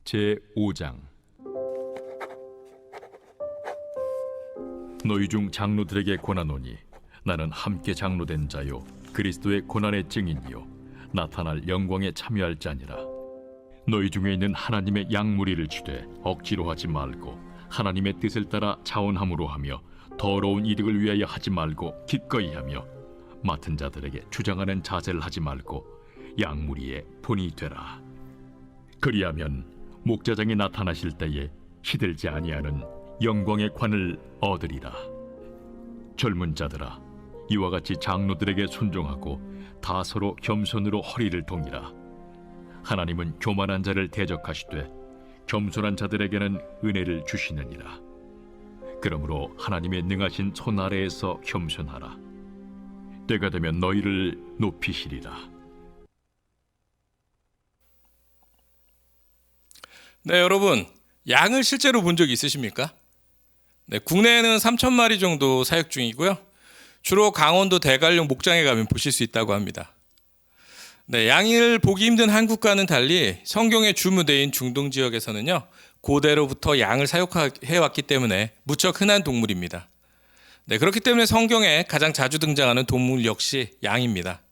제5장. 너희 중 장로들에게 권하노니 나는 함께 장로된 자요 그리스도의 고난의 증인이요 나타날 영광에 참여할 자니라. 너희 중에 있는 하나님의 양무리를 주되 억지로 하지 말고 하나님의 뜻을 따라 자원함으로 하며 더러운 이득을 위하여 하지 말고 기꺼이 하며 맡은 자들에게 주장하는 자세를 하지 말고 양무리의 본이 되라. 그리하면 목자장이 나타나실 때에 시들지 아니하는 영광의 관을 얻으리라. 젊은 자들아, 이와 같이 장로들에게 순종하고 다 서로 겸손으로 허리를 동이라. 하나님은 교만한 자를 대적하시되 겸손한 자들에게는 은혜를 주시느니라. 그러므로 하나님의 능하신 손 아래에서 겸손하라. 때가 되면 너희를 높이시리라. 네, 여러분, 양을 실제로 본 적 있으십니까? 네, 국내에는 3,000마리 정도 사육 중이고요. 주로 강원도 대관령 목장에 가면 보실 수 있다고 합니다. 네, 양을 보기 힘든 한국과는 달리 성경의 주무대인 중동 지역에서는요, 고대로부터 양을 사육해왔기 때문에 무척 흔한 동물입니다. 네, 그렇기 때문에 성경에 가장 자주 등장하는 동물 역시 양입니다.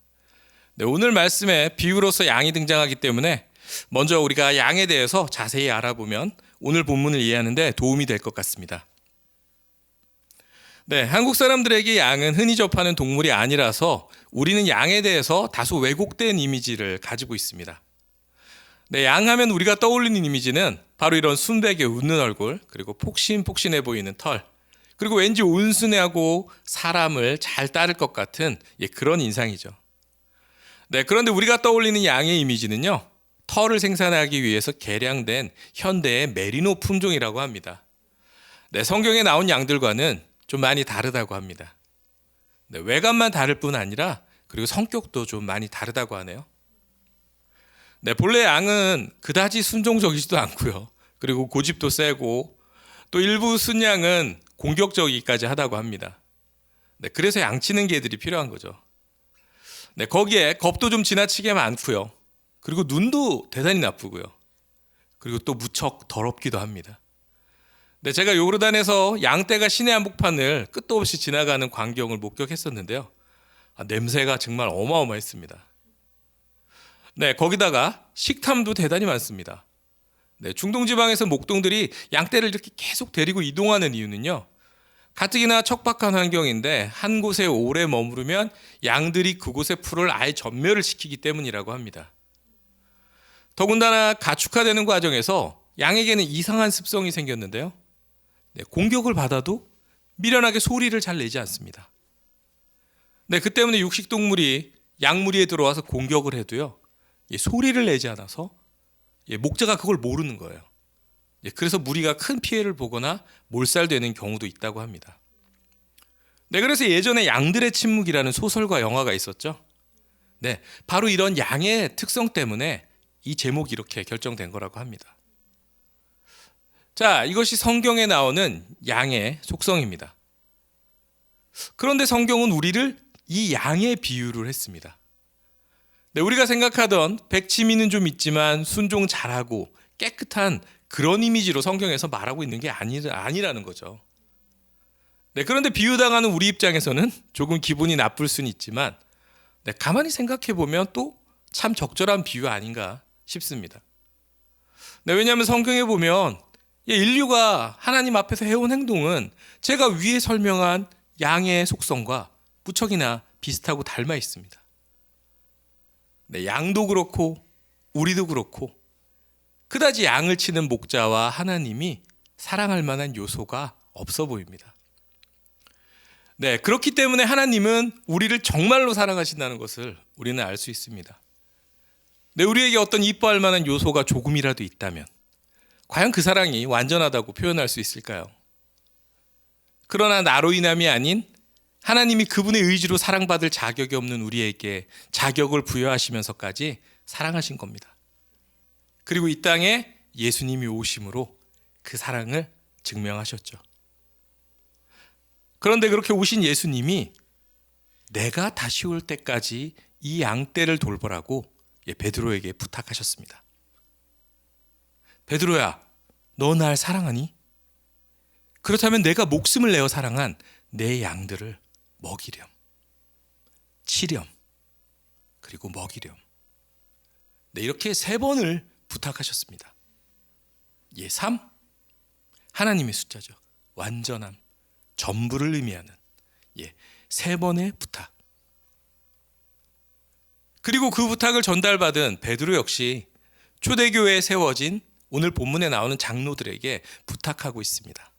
네, 오늘 말씀에 비유로서 양이 등장하기 때문에 먼저 우리가 양에 대해서 자세히 알아보면 오늘 본문을 이해하는 데 도움이 될 것 같습니다. 네, 한국 사람들에게 양은 흔히 접하는 동물이 아니라서 우리는 양에 대해서 다소 왜곡된 이미지를 가지고 있습니다. 네, 양하면 우리가 떠올리는 이미지는 바로 이런 순백의 웃는 얼굴, 그리고 폭신폭신해 보이는 털, 그리고 왠지 온순하고 사람을 잘 따를 것 같은 그런 인상이죠. 네, 그런데 우리가 떠올리는 양의 이미지는요, 털을 생산하기 위해서 개량된 현대의 메리노 품종이라고 합니다. 네, 성경에 나온 양들과는 좀 많이 다르다고 합니다. 네, 외관만 다를 뿐 아니라 그리고 성격도 좀 많이 다르다고 하네요. 네, 본래 양은 그다지 순종적이지도 않고요. 그리고 고집도 세고 또 일부 순양은 공격적이기까지 하다고 합니다. 네, 그래서 양치는 개들이 필요한 거죠. 네, 거기에 겁도 좀 지나치게 많고요. 그리고 눈도 대단히 나쁘고요. 그리고 또 무척 더럽기도 합니다. 네, 제가 요르단에서 양떼가 시내 한복판을 끝도 없이 지나가는 광경을 목격했었는데요. 냄새가 정말 어마어마했습니다. 네, 거기다가 식탐도 대단히 많습니다. 네, 중동 지방에서 목동들이 양떼를 이렇게 계속 데리고 이동하는 이유는요, 가뜩이나 척박한 환경인데 한 곳에 오래 머무르면 양들이 그곳의 풀을 아예 전멸을 시키기 때문이라고 합니다. 더군다나 가축화되는 과정에서 양에게는 이상한 습성이 생겼는데요. 네, 공격을 받아도 미련하게 소리를 잘 내지 않습니다. 네, 그 때문에 육식동물이 양무리에 들어와서 공격을 해도요, 소리를 내지 않아서 목자가 그걸 모르는 거예요. 그래서 무리가 큰 피해를 보거나 몰살되는 경우도 있다고 합니다. 네, 그래서 예전에 양들의 침묵이라는 소설과 영화가 있었죠. 네, 바로 이런 양의 특성 때문에 이 제목이 이렇게 결정된 거라고 합니다. 자, 이것이 성경에 나오는 양의 속성입니다. 그런데 성경은 우리를 이 양의 비유를 했습니다. 네, 우리가 생각하던 백치미는 좀 있지만 순종 잘하고 깨끗한 그런 이미지로 성경에서 말하고 있는 게 아니라는 거죠. 네, 그런데 비유당하는 우리 입장에서는 조금 기분이 나쁠 수는 있지만, 네, 가만히 생각해 보면 또 참 적절한 비유 아닌가 싶습니다. 네, 왜냐하면 성경에 보면 인류가 하나님 앞에서 해온 행동은 제가 위에 설명한 양의 속성과 무척이나 비슷하고 닮아 있습니다. 네, 양도 그렇고 우리도 그렇고 그다지 양을 치는 목자와 하나님이 사랑할 만한 요소가 없어 보입니다. 네, 그렇기 때문에 하나님은 우리를 정말로 사랑하신다는 것을 우리는 알 수 있습니다. 네, 우리에게 어떤 이뻐할 만한 요소가 조금이라도 있다면 과연 그 사랑이 완전하다고 표현할 수 있을까요? 그러나 나로 인함이 아닌 하나님이 그분의 의지로 사랑받을 자격이 없는 우리에게 자격을 부여하시면서까지 사랑하신 겁니다. 그리고 이 땅에 예수님이 오심으로 그 사랑을 증명하셨죠. 그런데 그렇게 오신 예수님이 내가 다시 올 때까지 이 양떼를 돌보라고 베드로에게 부탁하셨습니다. 베드로야, 너 날 사랑하니? 그렇다면 내가 목숨을 내어 사랑한 내 양들을 먹이렴, 치렴, 그리고 먹이렴. 네, 이렇게 3번을 부탁하셨습니다. 3, 하나님의 숫자죠. 완전함, 전부를 의미하는 3번의 부탁. 그리고 그 부탁을 전달받은 베드로 역시 초대교회에 세워진 오늘 본문에 나오는 장로들에게 부탁하고 있습니다.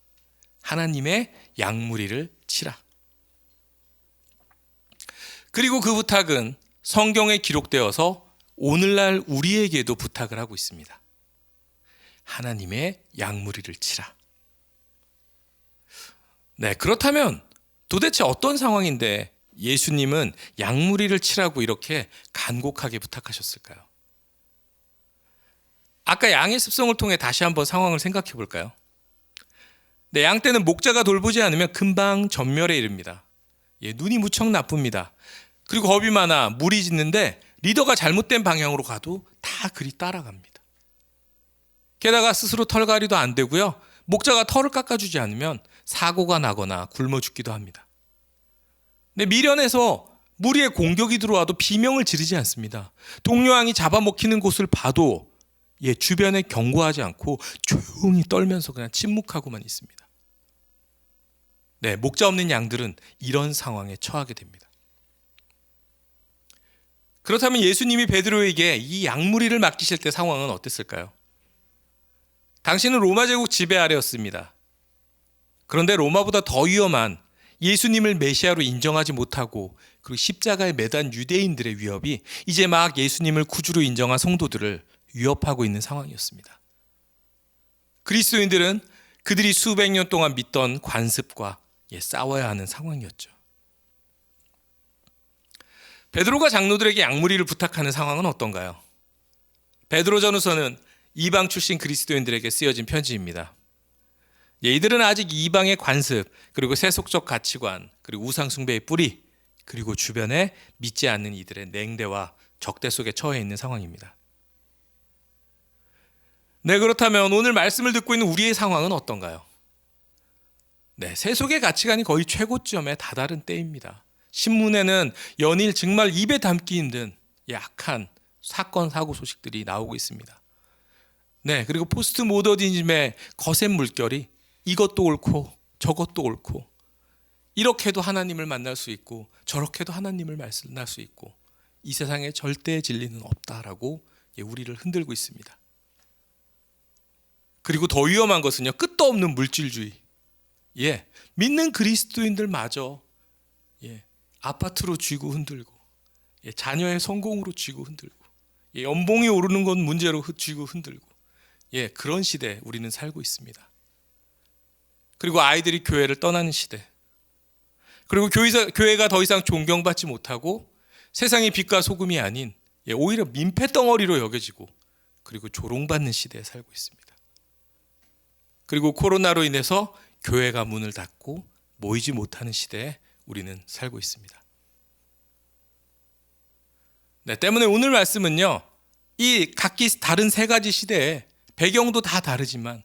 하나님의 양무리를 치라. 그리고 그 부탁은 성경에 기록되어서 오늘날 우리에게도 부탁을 하고 있습니다. 하나님의 양무리를 치라. 네, 그렇다면 도대체 어떤 상황인데 예수님은 양무리를 치라고 이렇게 간곡하게 부탁하셨을까요? 아까 양의 습성을 통해 다시 한번 상황을 생각해 볼까요? 네, 양떼는 목자가 돌보지 않으면 금방 전멸에 이릅니다. 눈이 무척 나쁩니다. 그리고 겁이 많아 무리 짓는데 리더가 잘못된 방향으로 가도 다 그리 따라갑니다. 게다가 스스로 털갈이도 안 되고요. 목자가 털을 깎아주지 않으면 사고가 나거나 굶어 죽기도 합니다. 네, 미련해서 무리의 공격이 들어와도 비명을 지르지 않습니다. 동료 양이 잡아먹히는 곳을 봐도 주변에 경고하지 않고 조용히 떨면서 그냥 침묵하고만 있습니다. 네, 목자 없는 양들은 이런 상황에 처하게 됩니다. 그렇다면 예수님이 베드로에게 이 양무리를 맡기실 때 상황은 어땠을까요? 당신은 로마 제국 지배 아래였습니다. 그런데 로마보다 더 위험한 예수님을 메시아로 인정하지 못하고 그리고 십자가에 매단 유대인들의 위협이 이제 막 예수님을 구주로 인정한 성도들을 위협하고 있는 상황이었습니다. 그리스도인들은 그들이 수백 년 동안 믿던 관습과 싸워야 하는 상황이었죠. 베드로가 장로들에게 양무리를 부탁하는 상황은 어떤가요? 베드로전후서는 이방 출신 그리스도인들에게 쓰여진 편지입니다. 이들은 아직 이방의 관습, 그리고 세속적 가치관, 그리고 우상 숭배의 뿌리, 그리고 주변에 믿지 않는 이들의 냉대와 적대 속에 처해 있는 상황입니다. 네, 그렇다면 오늘 말씀을 듣고 있는 우리의 상황은 어떤가요? 네, 세속의 가치관이 거의 최고점에 다다른 때입니다. 신문에는 연일 정말 입에 담기 힘든 악한 사건, 사고 소식들이 나오고 있습니다. 네, 그리고 포스트 모더니즘의 거센 물결이 이것도 옳고 저것도 옳고 이렇게도 하나님을 만날 수 있고 저렇게도 하나님을 만날 수 있고 이 세상에 절대 진리는 없다라고 우리를 흔들고 있습니다. 그리고 더 위험한 것은요, 끝도 없는 물질주의. 믿는 그리스도인들마저 아파트로 쥐고 흔들고 자녀의 성공으로 쥐고 흔들고 연봉이 오르는 건 문제로 쥐고 흔들고 그런 시대에 우리는 살고 있습니다. 그리고 아이들이 교회를 떠나는 시대, 그리고 교회가 더 이상 존경받지 못하고 세상의 빛과 소금이 아닌 오히려 민폐덩어리로 여겨지고 그리고 조롱받는 시대에 살고 있습니다. 그리고 코로나로 인해서 교회가 문을 닫고 모이지 못하는 시대에 우리는 살고 있습니다. 네, 때문에 오늘 말씀은요, 이 각기 다른 3가지 시대에 배경도 다 다르지만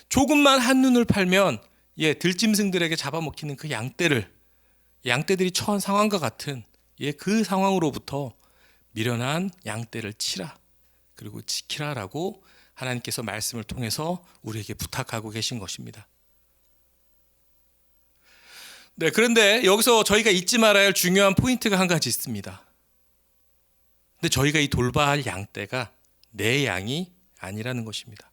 조금만 한눈을 팔면 들짐승들에게 잡아먹히는 그 양떼들이 처한 상황과 같은 그 상황으로부터 미련한 양떼를 치라, 그리고 지키라라고 하나님께서 말씀을 통해서 우리에게 부탁하고 계신 것입니다. 네, 그런데 여기서 저희가 잊지 말아야 할 중요한 포인트가 한 가지 있습니다. 근데 저희가 이 돌봐야 할 양떼가 내 양이 아니라는 것입니다.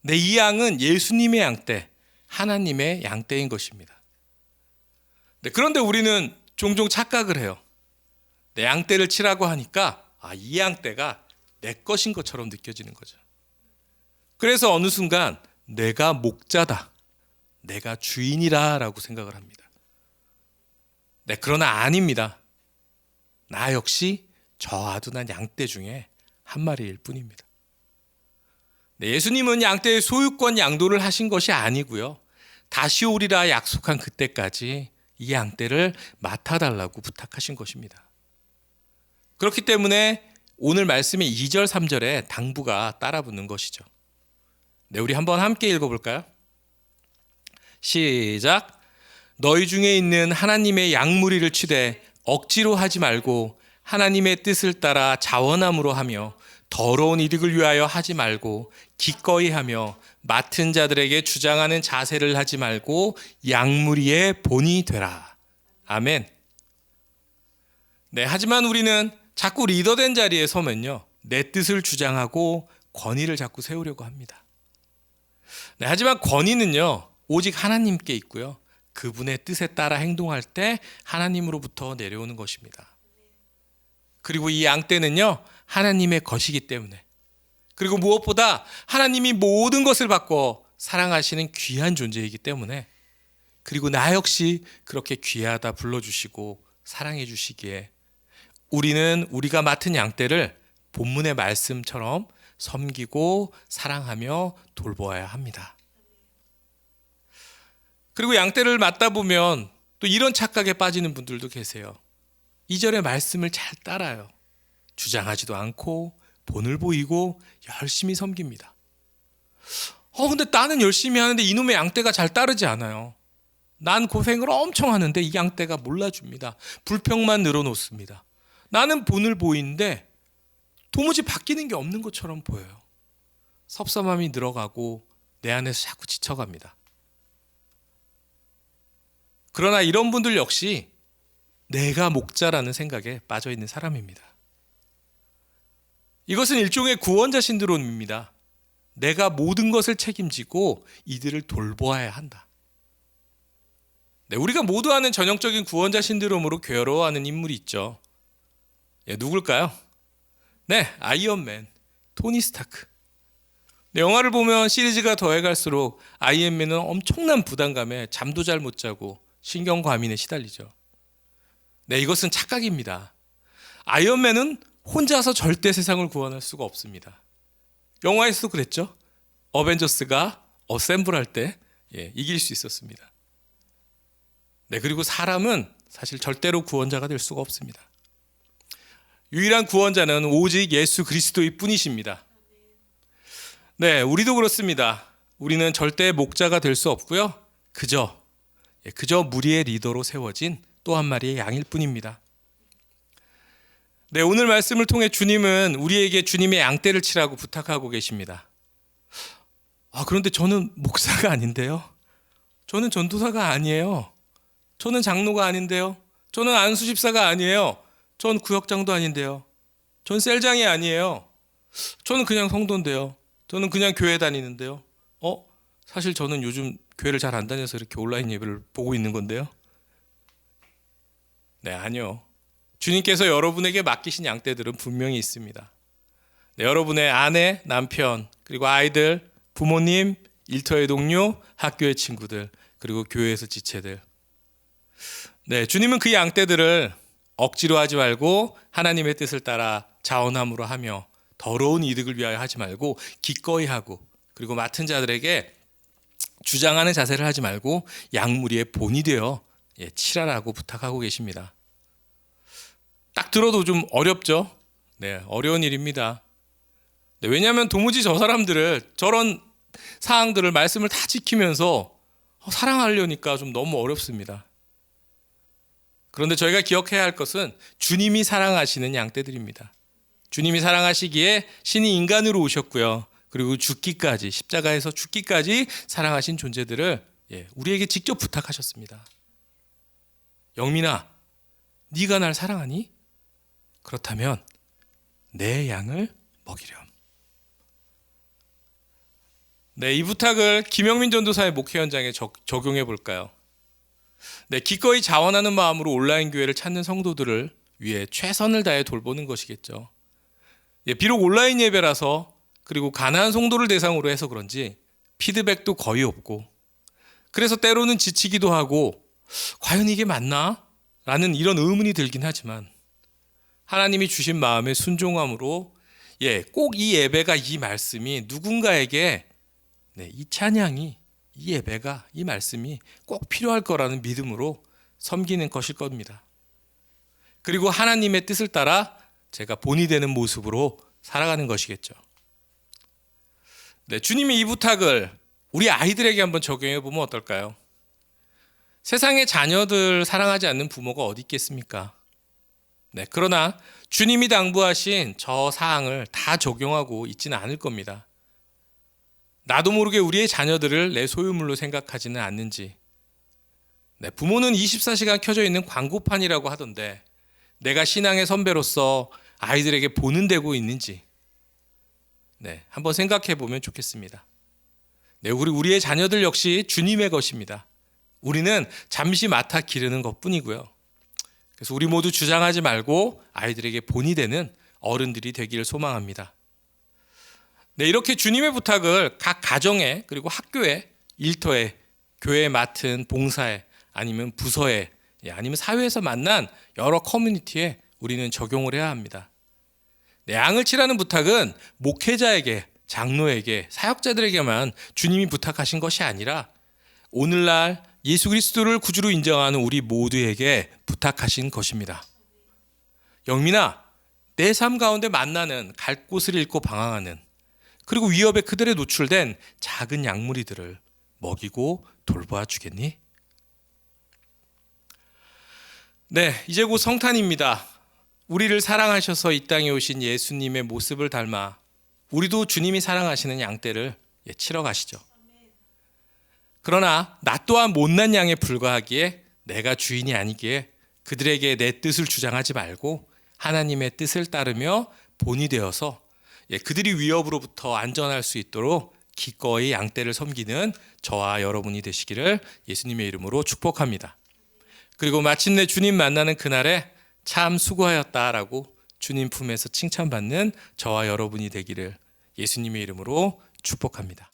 네, 이 양은 예수님의 양떼, 하나님의 양떼인 것입니다. 네, 그런데 우리는 종종 착각을 해요. 내 양떼를 치라고 하니까 이 양떼가 내 것인 것처럼 느껴지는 거죠. 그래서 어느 순간 내가 목자다, 내가 주인이라 라고 생각을 합니다. 네, 그러나 아닙니다. 나 역시 저 아둔한 양떼 중에 한 마리일 뿐입니다. 네, 예수님은 양떼의 소유권 양도를 하신 것이 아니고요, 다시 오리라 약속한 그때까지 이 양떼를 맡아달라고 부탁하신 것입니다. 그렇기 때문에 오늘 말씀의 2절, 3절에 당부가 따라붙는 것이죠. 네, 우리 한번 함께 읽어볼까요? 시작. 너희 중에 있는 하나님의 양무리를 치되 억지로 하지 말고 하나님의 뜻을 따라 자원함으로 하며 더러운 이득을 위하여 하지 말고 기꺼이 하며 맡은 자들에게 주장하는 자세를 하지 말고 양무리의 본이 되라. 아멘. 네, 하지만 우리는 자꾸 리더된 자리에 서면요, 내 뜻을 주장하고 권위를 자꾸 세우려고 합니다. 네, 하지만 권위는요, 오직 하나님께 있고요, 그분의 뜻에 따라 행동할 때 하나님으로부터 내려오는 것입니다. 그리고 이 양떼는요, 하나님의 것이기 때문에, 그리고 무엇보다 하나님이 모든 것을 바꿔 사랑하시는 귀한 존재이기 때문에, 그리고 나 역시 그렇게 귀하다 불러주시고 사랑해 주시기에 우리는 우리가 맡은 양떼를 본문의 말씀처럼 섬기고 사랑하며 돌보아야 합니다. 그리고 양떼를 맡다 보면 또 이런 착각에 빠지는 분들도 계세요. 2절의 말씀을 잘 따라요. 주장하지도 않고 본을 보이고 열심히 섬깁니다. 근데 나는 열심히 하는데 이놈의 양떼가 잘 따르지 않아요. 난 고생을 엄청 하는데 이 양떼가 몰라줍니다. 불평만 늘어놓습니다. 나는 본을 보이는데 도무지 바뀌는 게 없는 것처럼 보여요. 섭섭함이 늘어가고 내 안에서 자꾸 지쳐갑니다. 그러나 이런 분들 역시 내가 목자라는 생각에 빠져 있는 사람입니다. 이것은 일종의 구원자 신드롬입니다. 내가 모든 것을 책임지고 이들을 돌보아야 한다. 네, 우리가 모두 아는 전형적인 구원자 신드롬으로 괴로워하는 인물이 있죠. 누굴까요? 네, 아이언맨, 토니 스타크. 네, 영화를 보면 시리즈가 더해갈수록 아이언맨은 엄청난 부담감에 잠도 잘 못 자고 신경과민에 시달리죠. 네, 이것은 착각입니다. 아이언맨은 혼자서 절대 세상을 구원할 수가 없습니다. 영화에서도 그랬죠. 어벤져스가 어셈블할 때 이길 수 있었습니다. 네, 그리고 사람은 사실 절대로 구원자가 될 수가 없습니다. 유일한 구원자는 오직 예수 그리스도일 뿐이십니다. 네, 우리도 그렇습니다. 우리는 절대 목자가 될 수 없고요. 그저 무리의 리더로 세워진 또 한 마리의 양일 뿐입니다. 네, 오늘 말씀을 통해 주님은 우리에게 주님의 양떼를 치라고 부탁하고 계십니다. 그런데 저는 목사가 아닌데요. 저는 전도사가 아니에요. 저는 장로가 아닌데요. 저는 안수집사가 아니에요. 전 구역장도 아닌데요. 전 셀장이 아니에요. 저는 그냥 성도인데요. 저는 그냥 교회 다니는데요. 사실 저는 요즘 교회를 잘 안 다녀서 이렇게 온라인 예배를 보고 있는 건데요. 네, 아니요. 주님께서 여러분에게 맡기신 양떼들은 분명히 있습니다. 네, 여러분의 아내, 남편, 그리고 아이들, 부모님, 일터의 동료, 학교의 친구들, 그리고 교회에서 지체들. 네, 주님은 그 양떼들을 억지로 하지 말고 하나님의 뜻을 따라 자원함으로 하며 더러운 이득을 위하여 하지 말고 기꺼이 하고, 그리고 맡은 자들에게 주장하는 자세를 하지 말고 양무리의 본이 되어 치라라고 부탁하고 계십니다. 딱 들어도 좀 어렵죠? 네, 어려운 일입니다. 네, 왜냐하면 도무지 저 사람들을, 저런 사항들을 말씀을 다 지키면서 사랑하려니까 좀 너무 어렵습니다. 그런데 저희가 기억해야 할 것은 주님이 사랑하시는 양떼들입니다. 주님이 사랑하시기에 신이 인간으로 오셨고요. 그리고 죽기까지, 십자가에서 죽기까지 사랑하신 존재들을 우리에게 직접 부탁하셨습니다. 영민아, 네가 날 사랑하니? 그렇다면 내 양을 먹이렴. 네, 이 부탁을 김영민 전도사의 목회 현장에 적용해 볼까요? 네, 기꺼이 자원하는 마음으로 온라인 교회를 찾는 성도들을 위해 최선을 다해 돌보는 것이겠죠. 비록 온라인 예배라서, 그리고 가난한 성도를 대상으로 해서 그런지 피드백도 거의 없고, 그래서 때로는 지치기도 하고 과연 이게 맞나? 라는 이런 의문이 들긴 하지만 하나님이 주신 마음의 순종함으로 꼭 이 예배가, 이 말씀이 누군가에게 이 찬양이, 이 예배가, 이 말씀이 꼭 필요할 거라는 믿음으로 섬기는 것일 겁니다. 그리고 하나님의 뜻을 따라 제가 본이 되는 모습으로 살아가는 것이겠죠. 네, 주님이 이 부탁을 우리 아이들에게 한번 적용해 보면 어떨까요? 세상의 자녀들 사랑하지 않는 부모가 어디 있겠습니까? 네, 그러나 주님이 당부하신 저 사항을 다 적용하고 있지는 않을 겁니다. 나도 모르게 우리의 자녀들을 내 소유물로 생각하지는 않는지. 네, 부모는 24시간 켜져 있는 광고판이라고 하던데 내가 신앙의 선배로서 아이들에게 보는 되고 있는지 네, 한번 생각해 보면 좋겠습니다. 네, 우리의 자녀들 역시 주님의 것입니다. 우리는 잠시 맡아 기르는 것뿐이고요. 그래서 우리 모두 주장하지 말고 아이들에게 본이 되는 어른들이 되기를 소망합니다. 네, 이렇게 주님의 부탁을 각 가정에 그리고 학교에, 일터에, 교회에 맡은 봉사에 아니면 부서에 아니면 사회에서 만난 여러 커뮤니티에 우리는 적용을 해야 합니다. 네, 양을 치라는 부탁은 목회자에게, 장로에게, 사역자들에게만 주님이 부탁하신 것이 아니라 오늘날 예수 그리스도를 구주로 인정하는 우리 모두에게 부탁하신 것입니다. 영민아, 내 삶 가운데 만나는 갈 곳을 잃고 방황하는 그리고 위협에 그들에 노출된 작은 양무리들을 먹이고 돌보아 주겠니? 네, 이제 곧 성탄입니다. 우리를 사랑하셔서 이 땅에 오신 예수님의 모습을 닮아 우리도 주님이 사랑하시는 양떼를 치러 가시죠. 그러나 나 또한 못난 양에 불과하기에 내가 주인이 아니기에 그들에게 내 뜻을 주장하지 말고 하나님의 뜻을 따르며 본이 되어서 그들이 위협으로부터 안전할 수 있도록 기꺼이 양떼를 섬기는 저와 여러분이 되시기를 예수님의 이름으로 축복합니다. 그리고 마침내 주님 만나는 그날에 참 수고하였다라고 주님 품에서 칭찬받는 저와 여러분이 되기를 예수님의 이름으로 축복합니다.